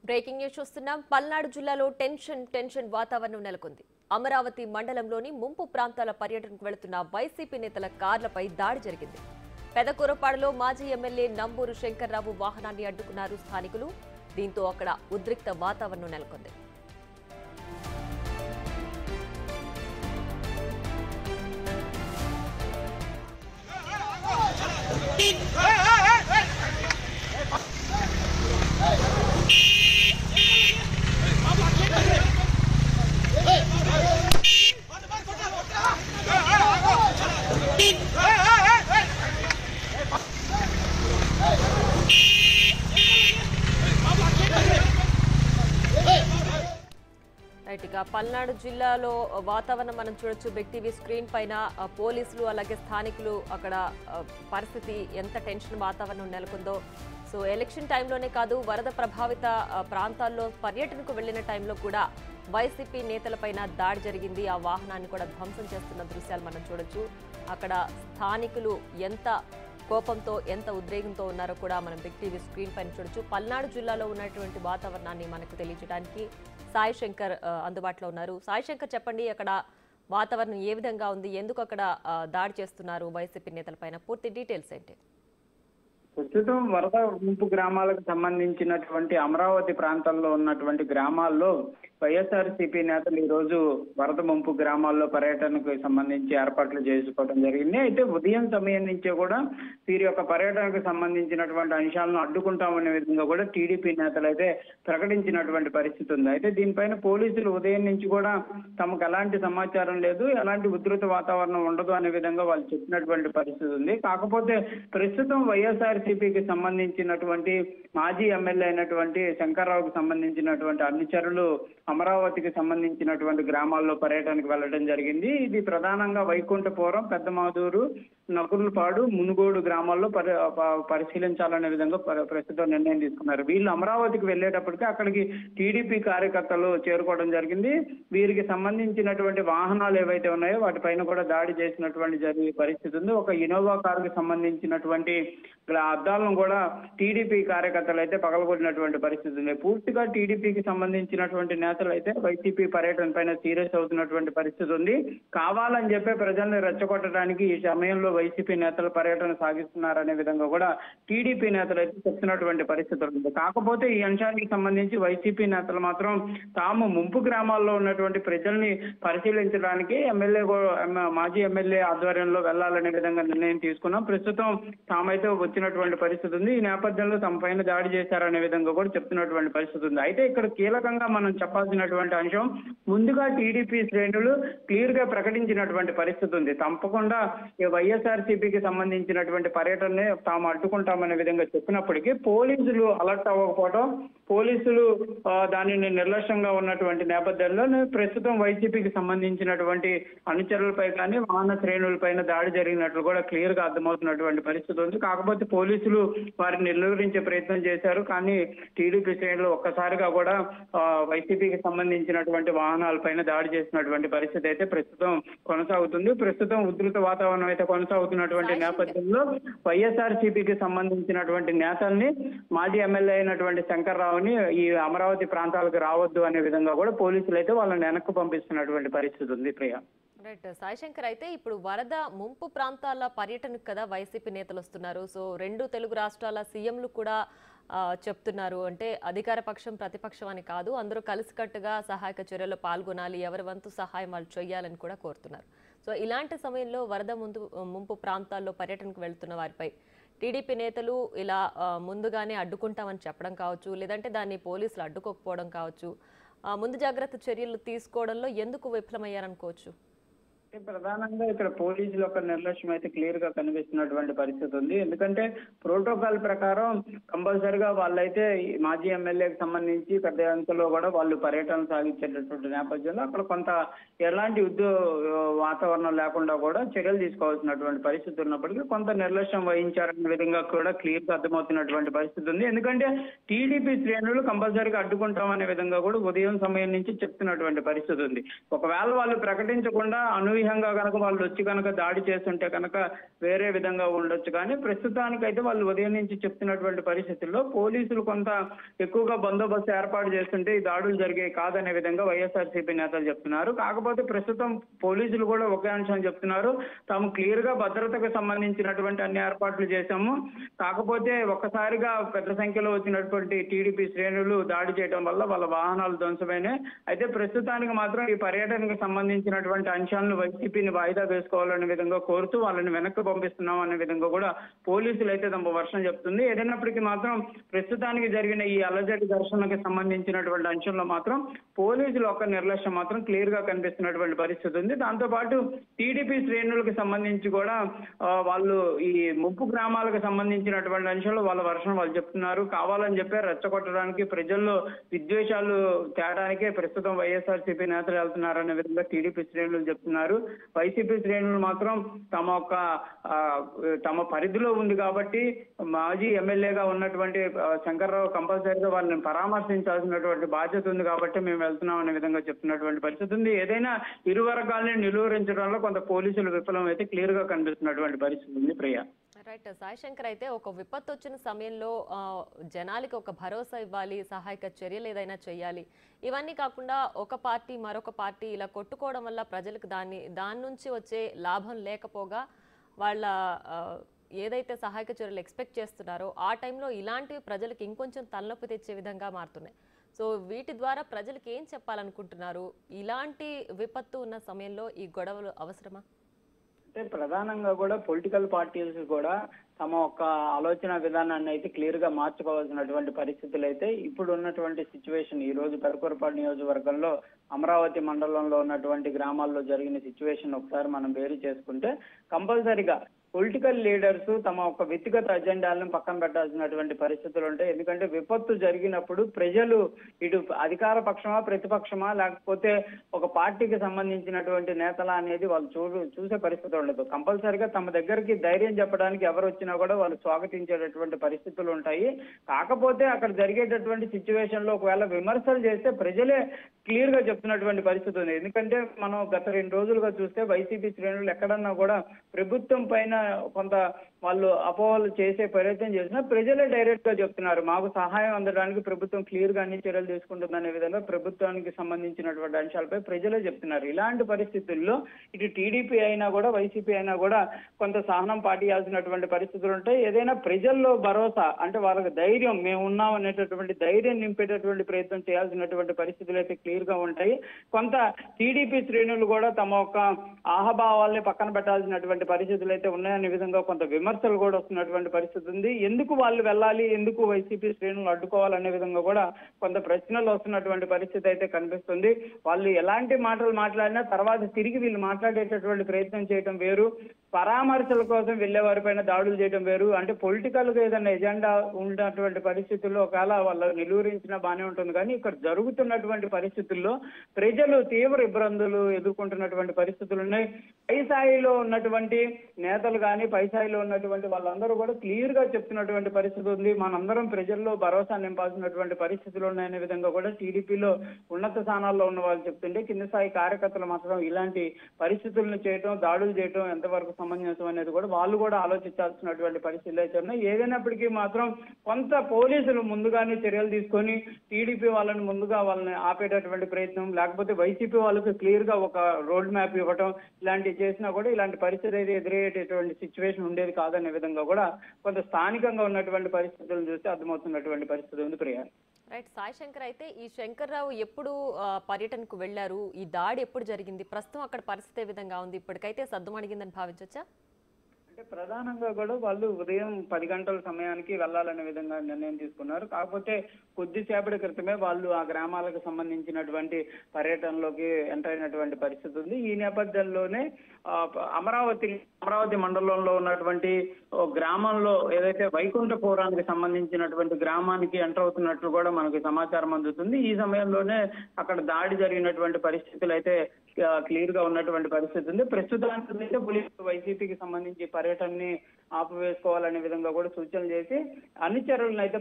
Breaking news చూస్తున్నాం. పల్నాడు జిల్లాలో tension వాతావరణం నెలకొంది. అమరావతి మండలంలోని ముంపు ప్రాంతాల పర్యటనకు వెళుతున్న వైసీపీ నేతల కార్లపై దాడి జరిగింది. పెదకూరపాడులో మాజీ ఎమ్మెల్యే నంబూరు శంకర్రావు వాహనాన్ని అడ్డుకున్నారు స్థానికులు. దీంతో అక్కడ ఉద్రిక్త వాతావరణం నెలకొంది. పల్నాడు జిల్లాలో వాతావరణం మనం చూడొచ్చు. బిగ్ టీవీ స్క్రీన్ పైన పోలీసులు అలాగే స్థానికులు అక్కడ పరిస్థితి ఎంత టెన్షన్ వాతావరణం నెలకొందో. సో ఎలక్షన్ టైంలోనే కాదు, వరద ప్రభావిత ప్రాంతాల్లో పర్యటనకు వెళ్లిన టైంలో కూడా వైసీపీ నేతలపైన దాడి జరిగింది. ఆ వాహనాన్ని కూడా ధ్వంసం చేస్తున్న దృశ్యాలు మనం చూడొచ్చు. అక్కడ స్థానికులు ఎంత కోపంతో ఎంత ఉద్రేకంతో ఉన్నారో కూడా మనం బిగ్ టీవీ స్క్రీన్ పైన చూడొచ్చు. పల్నాడు జిల్లాలో ఉన్నటువంటి వాతావరణాన్ని మనకు తెలియజేయడానికి సాయి శంకర్ అందుబాటులో ఉన్నారు. సాయి శంకర్, చెప్పండి, అక్కడ వాతావరణం ఏ విధంగా ఉంది, ఎందుకు అక్కడ దాడి చేస్తున్నారు వైసీపీ నేతలపైన, పూర్తి డీటెయిల్స్ ఏంటి? ప్రస్తుతం వరద ముంపు గ్రామాలకు సంబంధించినటువంటి అమరావతి ప్రాంతంలో ఉన్నటువంటి గ్రామాల్లో వైఎస్ఆర్సీపీ నేతలు ఈ రోజు వరద ముంపు గ్రామాల్లో పర్యటనకు సంబంధించి ఏర్పాట్లు చేసుకోవడం జరిగింది. అయితే ఉదయం సమయం నుంచే కూడా వీరి యొక్క పర్యటనకు సంబంధించినటువంటి అంశాలను అడ్డుకుంటామనే విధంగా కూడా టీడీపీ నేతలు అయితే ప్రకటించినటువంటి పరిస్థితి ఉంది. అయితే దీనిపైన పోలీసులు ఉదయం నుంచి కూడా తమకు ఎలాంటి సమాచారం లేదు, ఎలాంటి ఉధృత వాతావరణం ఉండదు అనే విధంగా వాళ్ళు చెప్పినటువంటి పరిస్థితి ఉంది. కాకపోతే ప్రస్తుతం వైఎస్ఆర్సీపీకి సంబంధించినటువంటి మాజీ ఎమ్మెల్యే అయినటువంటి శంకర్రావుకు సంబంధించినటువంటి అనుచరులు అమరావతికి సంబంధించినటువంటి గ్రామాల్లో పర్యటనకు వెళ్లడం జరిగింది. ఇది ప్రధానంగా వైకుంఠపురం, పెద్దమాదూరు, నకుర్లపాడు, మునుగోడు గ్రామాల్లో పరిశీలించాలనే విధంగా ప్రస్తుతం నిర్ణయం తీసుకున్నారు. వీళ్ళు అమరావతికి వెళ్లేటప్పటికీ అక్కడికి టీడీపీ కార్యకర్తలు చేరుకోవడం జరిగింది. వీరికి సంబంధించినటువంటి వాహనాలు ఏవైతే ఉన్నాయో వాటిపైన కూడా దాడి చేసినటువంటి జరిగే పరిస్థితి ఉంది. ఒక ఇనోవా కారుకు సంబంధించినటువంటి అద్దాలను కూడా టీడీపీ కార్యకర్తలు అయితే పగలగొట్టినటువంటి పరిస్థితి ఉంది. పూర్తిగా టీడీపీకి సంబంధించినటువంటి నేతలు అయితే వైసీపీ పర్యటన పైన సీరియస్ అవుతున్నటువంటి పరిస్థితి ఉంది. కావాలని చెప్పే ప్రజల్ని రెచ్చగొట్టడానికి ఈ సమయంలో వైసీపీ నేతలు పర్యటన సాగిస్తున్నారనే విధంగా కూడా టీడీపీ నేతలు అయితే చెప్తున్నటువంటి పరిస్థితులు ఉంది. కాకపోతే ఈ అంశానికి సంబంధించి వైసీపీ నేతలు మాత్రం తాము ముంపు గ్రామాల్లో ఉన్నటువంటి ప్రజల్ని పరిశీలించడానికి మాజీ ఎమ్మెల్యే ఆధ్వర్యంలో వెళ్లాలనే విధంగా నిర్ణయం తీసుకున్నాం. ప్రస్తుతం తామైతే వచ్చినటువంటి పరిస్థితి ఉంది. ఈ నేపథ్యంలో తమ పైన దాడి చేశారనే విధంగా కూడా చెప్తున్నటువంటి పరిస్థితి ఉంది. అయితే ఇక్కడ కీలకంగా మనం చెప్పాల్సినటువంటి అంశం, ముందుగా టీడీపీ శ్రేణులు క్లియర్ గా ప్రకటించినటువంటి పరిస్థితి ఉంది. తప్పకుండా వైఎస్ఆర్సీపీకి సంబంధించినటువంటి పర్యటనని తాము అడ్డుకుంటామనే విధంగా చెప్పినప్పటికీ పోలీసులు అలర్ట్ అవ్వకపోవడం, పోలీసులు దానిని నిర్లక్ష్యంగా ఉన్నటువంటి నేపథ్యంలో ప్రస్తుతం వైసీపీకి సంబంధించినటువంటి అనుచరులపై కానీ వాహన శ్రేణులపైన దాడి జరిగినట్లు కూడా క్లియర్ గా అర్థమవుతున్నటువంటి పరిస్థితి ఉంది. కాకపోతే పోలీసులు వారిని నిర్లవరించే ప్రయత్నం చేశారు. కానీ టీడీపీ శ్రేణులు ఒక్కసారిగా కూడా వైసీపీకి సంబంధించినటువంటి వాహనాలపైన దాడి చేసినటువంటి పరిస్థితి అయితే ప్రస్తుతం కొనసాగుతుంది. ప్రస్తుతం ఉధృత వాతావరణం అయితే కొనసాగుతున్నటువంటి నేపథ్యంలో వైఎస్ఆర్సీపీకి సంబంధించినటువంటి నేతల్ని, మాజీ ఎమ్మెల్యే అయినటువంటి శంకర్రావుని ఈ అమరావతి ప్రాంతాలకు రావద్దు అనే విధంగా కూడా పోలీసులు అయితే వాళ్ళని వెనక్కు పంపిస్తున్నటువంటి పరిస్థితి ఉంది. ప్రియా, రైట్. సాయిశంకర్, అయితే ఇప్పుడు వరద ముంపు ప్రాంతాల పర్యటనకు కదా వైసీపీ నేతలు వస్తున్నారు. సో రెండు తెలుగు రాష్ట్రాల సీఎంలు కూడా చెప్తున్నారు, అంటే అధికార పక్షం ప్రతిపక్షం అని కాదు, అందరూ కలిసికట్టుగా సహాయక చర్యల్లో పాల్గొనాలి, ఎవరి వంతు సహాయం వాళ్ళు చేయాలని కూడా కోరుతున్నారు. సో ఇలాంటి సమయంలో వరద ముంపు ప్రాంతాల్లో పర్యటనకు వెళ్తున్న వారిపై టీడీపీ నేతలు ఇలా ముందుగానే అడ్డుకుంటామని చెప్పడం కావచ్చు, లేదంటే దాన్ని పోలీసులు అడ్డుకోకపోవడం కావచ్చు, ముందు జాగ్రత్త చర్యలు తీసుకోవడంలో ఎందుకు విఫలమయ్యారనుకోవచ్చు? ప్రధానంగా ఇక్కడ పోలీసుల యొక్క నిర్లక్ష్యం అయితే క్లియర్ గా కనిపిస్తున్నటువంటి పరిస్థితి ఉంది. ఎందుకంటే ప్రోటోకాల్ ప్రకారం కంపల్సరిగా వాళ్ళైతే మాజీ ఎమ్మెల్యేకి సంబంధించి పెద్ద అంకెలో కూడా వాళ్ళు పర్యటన సాగించేటటువంటి నేపథ్యంలో అక్కడ కొంత ఎలాంటి వాతావరణం లేకుండా కూడా చర్యలు తీసుకోవాల్సినటువంటి పరిస్థితి ఉన్నప్పటికీ కొంత నిర్లక్ష్యం వహించారనే విధంగా కూడా క్లియర్ గా అర్థమవుతున్నటువంటి పరిస్థితి ఉంది. ఎందుకంటే టీడీపీ శ్రేణులు కంపల్సరిగా అడ్డుకుంటామనే విధంగా కూడా ఉదయం సమయం నుంచి చెప్తున్నటువంటి పరిస్థితి ఉంది. ఒకవేళ వాళ్ళు ప్రకటించకుండా అనూహ్యంగా కనుక వాళ్ళు వచ్చి కనుక దాడి చేస్తుంటే కనుక వేరే విధంగా ఉండొచ్చు. కానీ ప్రస్తుతానికైతే వాళ్ళు ఉదయం నుంచి చెప్తున్నటువంటి పరిస్థితుల్లో పోలీసులు కొంత ఎక్కువగా బందోబస్తు ఏర్పాటు చేస్తుంటే ఈ దాడులు జరిగాయి కాదనే విధంగా వైఎస్ఆర్సీపీ నేతలు చెప్తున్నారు. కాకపోతే ప్రస్తుతం పోలీసులు కూడా ఒకే అంశం చెప్తున్నారు, తాము క్లియర్ గా భద్రతకు సంబంధించినటువంటి అన్ని ఏర్పాట్లు చేశాము, కాకపోతే ఒక్కసారిగా పెద్ద సంఖ్యలో వచ్చినటువంటి టీడీపీ శ్రేణులు దాడి చేయడం వల్ల వాళ్ళ వాహనాలు ధ్వంసమైనాయి. అయితే ప్రస్తుతానికి మాత్రం ఈ పర్యటనకు సంబంధించినటువంటి అంశాలను వైసీపీని వాయిదా వేసుకోవాలనే విధంగా కోరుతూ వాళ్ళని వెనక్కి పంపిస్తున్నాం అనే విధంగా కూడా పోలీసులు అయితే తమ వర్షం చెప్తుంది. ఏదైనప్పటికీ మాత్రం ప్రస్తుతానికి జరిగిన ఈ అలజడి ఘర్షణకు సంబంధించినటువంటి అంశంలో మాత్రం పోలీసులు ఒక నిర్లక్ష్యం మాత్రం క్లియర్ గా కనిపిస్తున్నటువంటి పరిస్థితి ఉంది. దాంతో పాటు టీడీపీ శ్రేణులకు సంబంధించి కూడా వాళ్ళు ఈ ముంపు గ్రామాలకు సంబంధించినటువంటి అంశంలో వాళ్ళ వర్షం వాళ్ళు చెప్తున్నారు. కావాలని చెప్పి రెచ్చగొట్టడానికి, ప్రజల్లో విద్వేషాలు తేడానికే ప్రస్తుతం వైఎస్ఆర్సీపీ నేతలు వెళ్తున్నారనే విధంగా టీడీపీ శ్రేణులు చెప్తున్నారు. వైసీపీ శ్రేణులు మాత్రం తమ పరిధిలో ఉంది కాబట్టి మాజీ ఎమ్మెల్యేగా ఉన్నటువంటి శంకర్రావు కంపల్సరీగా వాళ్ళని పరామర్శించాల్సినటువంటి బాధ్యత ఉంది కాబట్టి మేము వెళ్తున్నాం అనే విధంగా చెప్తున్నటువంటి పరిస్థితి ఉంది. ఏదైనా ఇరు వర్గాలని నిలువరించడంలో కొంత పోలీసులు విఫలం అయితే క్లియర్ గా కనిపిస్తున్నటువంటి పరిస్థితి ఉంది. ప్రియా. రైట్, సాయి శంకర్, అయితే ఒక విపత్తు వచ్చిన సమయంలో జనాలకి ఒక భరోసా ఇవ్వాలి, సహాయక చర్యలు ఏదైనా చేయాలి. ఇవన్నీ కాకుండా ఒక పార్టీ మరొక పార్టీ ఇలా కొట్టుకోవడం వల్ల ప్రజలకు దాని నుంచి వచ్చే లాభం లేకపోగా వాళ్ళ ఏదైతే సహాయక చర్యలు ఎక్స్పెక్ట్ చేస్తున్నారో ఆ టైంలో ఇలాంటివి ప్రజలకు ఇంకొంచెం తలనొప్పి తెచ్చే విధంగా మారుతున్నాయి. సో వీటి ద్వారా ప్రజలకు ఏం చెప్పాలనుకుంటున్నారు? ఇలాంటి విపత్తు ఉన్న సమయంలో ఈ గొడవలు అవసరమా? అంటే ప్రధానంగా కూడా పొలిటికల్ పార్టీస్ కూడా తమ యొక్క ఆలోచన విధానాన్ని అయితే క్లియర్ గా మార్చుకోవాల్సినటువంటి పరిస్థితులు అయితే ఇప్పుడు ఉన్నటువంటి సిచ్యువేషన్. ఈ రోజు పెరకూరపాడు నియోజకవర్గంలో అమరావతి మండలంలో ఉన్నటువంటి గ్రామాల్లో జరిగిన సిచ్యువేషన్ ఒకసారి మనం వేరు చేసుకుంటే కంపల్సరీగా పొలిటికల్ లీడర్స్ తమ ఒక వ్యక్తిగత అజెండాలను పక్కన పెట్టాల్సినటువంటి పరిస్థితులు ఉంటాయి. ఎందుకంటే విపత్తు జరిగినప్పుడు ప్రజలు ఇటు అధికార పక్షమా ప్రతిపక్షమా లేకపోతే ఒక పార్టీకి సంబంధించినటువంటి నేతల అనేది వాళ్ళు చూసే పరిస్థితి ఉండదు. కంపల్సరీగా తమ దగ్గరికి ధైర్యం చెప్పడానికి ఎవరు వచ్చినా కూడా వాళ్ళు స్వాగతించేటటువంటి పరిస్థితులు ఉంటాయి. కాకపోతే అక్కడ జరిగేటటువంటి సిచ్యువేషన్ లో ఒకవేళ విమర్శలు చేస్తే ప్రజలే క్లియర్ గా చెప్తున్నటువంటి పరిస్థితి ఉంది. ఎందుకంటే మనం గత 2 రోజులుగా చూస్తే వైసీపీ శ్రేణులు ఎక్కడన్నా కూడా ప్రభుత్వం పైన కొంత వాళ్ళు అపోహలు చేసే ప్రయత్నం చేసినా ప్రజలే డైరెక్ట్ గా చెప్తున్నారు, మాకు సహాయం అందడానికి ప్రభుత్వం క్లియర్ గా అన్ని చర్యలు తీసుకుంటుందనే విధంగా ప్రభుత్వానికి సంబంధించినటువంటి అంశాలపై ప్రజలే చెప్తున్నారు. ఇలాంటి పరిస్థితుల్లో ఇటు టీడీపీ అయినా కూడా వైసీపీ అయినా కూడా కొంత సహనం పాటించాల్సినటువంటి పరిస్థితులు ఉంటాయి. ఏదైనా ప్రజల్లో భరోసా అంటే వాళ్ళకి ధైర్యం, మేము ఉన్నాం అనేటటువంటి ధైర్యం నింపేటటువంటి ప్రయత్నం చేయాల్సినటువంటి పరిస్థితులు అయితే క్లియర్ గా ఉంటాయి. కొంత టీడీపీ శ్రేణులు కూడా తమ యొక్క ఆహభావాల్ని పక్కన పెట్టాల్సినటువంటి పరిస్థితులు అయితే ఉన్నాయనే విధంగా కొంత విమర్శలు కూడా వస్తున్నటువంటి పరిస్థితి ఉంది. ఎందుకు వాళ్ళు వెళ్ళాలి, ఎందుకు వైసీపీ శ్రేణులు అడ్డుకోవాలనే విధంగా కూడా కొంత ప్రశ్నలు వస్తున్నటువంటి పరిస్థితి అయితే కనిపిస్తుంది. వాళ్ళు ఎలాంటి మాటలు మాట్లాడినా తర్వాత తిరిగి వీళ్ళు మాట్లాడేటటువంటి ప్రయత్నం చేయడం వేరు, పరామర్శల కోసం వెళ్లే వారిపైన దాడులు చేయడం వేరు. అంటే పొలిటికల్ గా ఏదైనా ఎజెండా ఉన్నటువంటి పరిస్థితుల్లో ఒకవేళ వాళ్ళు నిలువరించినా బాగానే ఉంటుంది. కానీ ఇక్కడ జరుగుతున్నటువంటి పరిస్థితుల్లో ప్రజలు తీవ్ర ఇబ్బందులు ఎదుర్కొంటున్నటువంటి పరిస్థితులు ఉన్నాయి. పై స్థాయిలో ఉన్నటువంటి నేతలు కానీ పై స్థాయిలో ఉన్నటువంటి వాళ్ళందరూ కూడా క్లియర్ గా చెప్తున్నటువంటి పరిస్థితి ఉంది. మనందరం ప్రజల్లో భరోసా నింపాల్సినటువంటి పరిస్థితులు ఉన్నాయనే విధంగా కూడా టీడీపీలో ఉన్నత స్థానాల్లో ఉన్న వాళ్ళు చెప్తుంటే కింద స్థాయి కార్యకర్తలు మాత్రం ఇలాంటి పరిస్థితులను చేయటం, దాడులు చేయటం ఎంతవరకు సమంజసం అనేది కూడా వాళ్ళు కూడా ఆలోచించాల్సినటువంటి పరిస్థితులు అయితే ఉన్నాయి. ఏదైనప్పటికీ మాత్రం కొంత పోలీసులు ముందుగానే చర్యలు తీసుకొని టీడీపీ వాళ్ళని ముందుగా వాళ్ళని ఆపేటటువంటి ప్రయత్నం, లేకపోతే వైసీపీ వాళ్ళకి క్లియర్ గా ఒక రోడ్ మ్యాప్ ఇవ్వటం ఇలాంటివి చేసినా కూడా ఇలాంటి పరిస్థితి అయితే ఎదురయ్యేటటువంటి సిచ్యువేషన్ ఉండేది కాదనే విధంగా కూడా కొంత స్థానికంగా ఉన్నటువంటి పరిస్థితులను చూస్తే అర్థమవుతున్నటువంటి పరిస్థితి ఉంది. ప్రియా. రైట్, సాయి శంకర్, అయితే ఈ శంకర్రావు ఎప్పుడు పర్యటనకు వెళ్లారు? ఈ దాడి ఎప్పుడు జరిగింది? ప్రస్తుతం అక్కడ పరిస్థితి ఏ విధంగా ఉంది? ఇప్పటికైతే సద్దుమణిగిందని భావించవచ్చా? అంటే ప్రధానంగా కూడా వాళ్ళు ఉదయం 10 గంటల సమయానికి వెళ్లాలనే విధంగా నిర్ణయం తీసుకున్నారు. కాకపోతే కొద్దిసేపటి క్రితమే వాళ్ళు ఆ గ్రామాలకు సంబంధించినటువంటి పర్యటనలోకి ఎంటర్ అయినటువంటి పరిస్థితి ఉంది. ఈ నేపథ్యంలోనే అమరావతి మండలంలో ఉన్నటువంటి గ్రామంలో ఏదైతే వైకుంఠపురానికి సంబంధించినటువంటి గ్రామానికి ఎంటర్ అవుతున్నట్లు కూడా మనకి సమాచారం అందుతుంది. ఈ సమయంలోనే అక్కడ దాడి జరిగినటువంటి పరిస్థితులు అయితే క్లియర్ గా ఉన్నటువంటి పరిస్థితి ఉంది. ప్రస్తుతానికి పోలీసులు వైసీపీకి సంబంధించి పర్యటనని ఆపివేసుకోవాలనే విధంగా కూడా సూచనలు చేసి అన్ని చర్యలను అయితే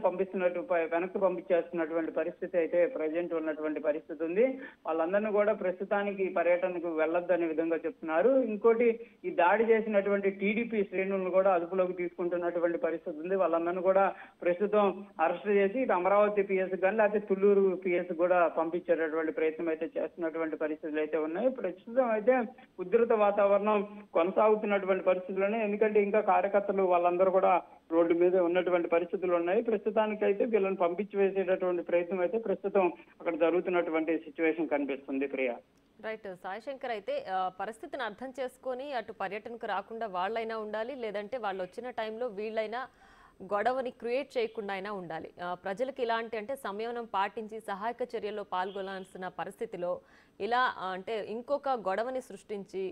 వెనక్కి పంపించేస్తున్నటువంటి పరిస్థితి అయితే ప్రజెంట్ ఉన్నటువంటి పరిస్థితి ఉంది. వాళ్ళందరినీ కూడా ప్రస్తుతానికి పర్యటనకు వెళ్ళొద్దు అనే విధంగా చెప్తున్నారు. ఇంకోటి ఈ దాడి చేసినటువంటి టీడీపీ శ్రేణులను కూడా అదుపులోకి తీసుకుంటున్నటువంటి పరిస్థితి ఉంది. వాళ్ళందరినీ కూడా ప్రస్తుతం అరెస్ట్ చేసి ఇటు అమరావతి పిఎస్ కానీ లేకపోతే తుళ్ళూరు పిఎస్ కూడా పంపించేటటువంటి ప్రయత్నం అయితే చేస్తున్నటువంటి పరిస్థితులు అయితే ఉన్నాయి. ప్రస్తుతం అయితే ఉధృత వాతావరణం కొనసాగుతున్నటువంటి పరిస్థితుల్లోనే, ఎందుకంటే ఇంకా కార్యకర్తలు వాళ్ళందరూ కూడా రోడ్డు మీద ఉన్నటువంటి పరిస్థితులు ఉన్నాయి. ప్రస్తుతానికి అయితే వీళ్ళని పంపించి వేసేటటువంటి ప్రయత్నం అయితే ప్రస్తుతం అక్కడ జరుగుతున్నటువంటి సిచ్యువేషన్ కనిపిస్తుంది. ప్రియా. రైట్. సాయిశంకర్, అయితే పరిస్థితిని అర్థం చేసుకొని అటు పర్యటనకు రాకుండా వాళ్ళైనా ఉండాలి, లేదంటే వాళ్ళు వచ్చిన టైంలో వీళ్ళైనా గొడవని క్రియేట్ చేయకుండా అయినా ఉండాలి. ప్రజలకు ఇలాంటి అంటే సంయమనం పాటించి సహాయక చర్యల్లో పాల్గొనాల్సిన పరిస్థితిలో ఇలా అంటే ఇంకొక గొడవని సృష్టించి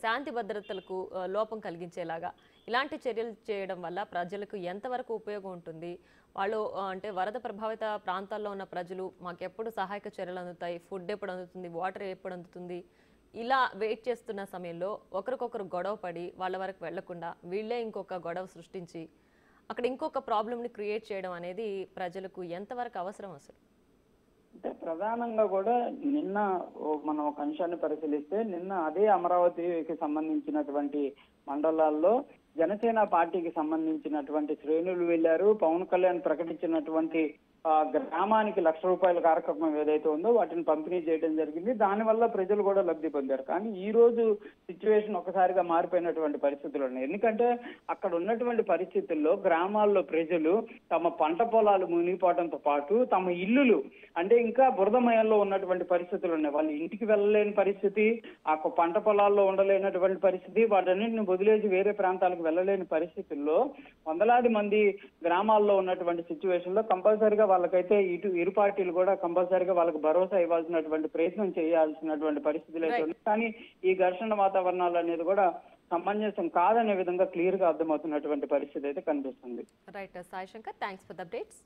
శాంతి భద్రతలకు లోపం కలిగించేలాగా ఇలాంటి చర్యలు చేయడం వల్ల ప్రజలకు ఎంతవరకు ఉపయోగం ఉంటుంది? వాళ్ళు అంటే వరద ప్రభావిత ప్రాంతాల్లో ఉన్న ప్రజలు మాకు ఎప్పుడు సహాయక చర్యలు అందుతాయి, ఫుడ్ ఎప్పుడు అందుతుంది, వాటర్ ఎప్పుడు అందుతుంది, ఇలా వెయిట్ చేస్తున్న సమయంలో ఒకరికొకరు గొడవ పడి వాళ్ళ వరకు వెళ్లకుండా వీళ్ళే ఇంకొక గొడవ సృష్టించి అక్కడ ఇంకొక ప్రాబ్లమ్ని క్రియేట్ చేయడం అనేది ప్రజలకు ఎంతవరకు అవసరం అసలు? అంటే ప్రధానంగా కూడా నిన్న మనం ఒక అంశాన్ని పరిశీలిస్తే, నిన్న అదే అమరావతికి సంబంధించినటువంటి మండలాల్లో జనసేన పార్టీకి సంబంధించినటువంటి శ్రేణులు వెళ్లారు. పవన్ కళ్యాణ్ ప్రకటించినటువంటి గ్రామానికి ₹1,00,000 కార్యక్రమం ఏదైతే ఉందో వాటిని పంపిణీ చేయడం జరిగింది. దానివల్ల ప్రజలు కూడా లబ్ధి పొందారు. కానీ ఈ రోజు సిచ్యువేషన్ ఒకసారిగా మారిపోయినటువంటి పరిస్థితులు ఉన్నాయి. ఎందుకంటే అక్కడ ఉన్నటువంటి పరిస్థితుల్లో గ్రామాల్లో ప్రజలు తమ పంట పొలాలు మునిగిపోవడంతో పాటు తమ ఇల్లులు అంటే ఇంకా బురదమయంలో ఉన్నటువంటి పరిస్థితులు ఉన్నాయి. వాళ్ళు ఇంటికి వెళ్ళలేని పరిస్థితి, ఆ పంట పొలాల్లో ఉండలేనటువంటి పరిస్థితి, వాటన్నింటిని వదిలేసి వేరే ప్రాంతాలకు వెళ్ళలేని పరిస్థితుల్లో వందలాది మంది గ్రామాల్లో ఉన్నటువంటి సిచ్యువేషన్ లో కంపల్సరిగా వాళ్ళకైతే ఇరు పార్టీలు కూడా కంపల్సరిగా వాళ్ళకి భరోసా ఇవ్వాల్సినటువంటి ప్రయత్నం చేయాల్సినటువంటి పరిస్థితులు అయితే ఉన్నాయి. కానీ ఈ ఘర్షణ వాతావరణాలు అనేది కూడా సమంజసం కాదనే విధంగా క్లియర్ గా అర్థమవుతున్నటువంటి పరిస్థితి అయితే కనిపిస్తుంది. Right Saishankar, thanks for the updates.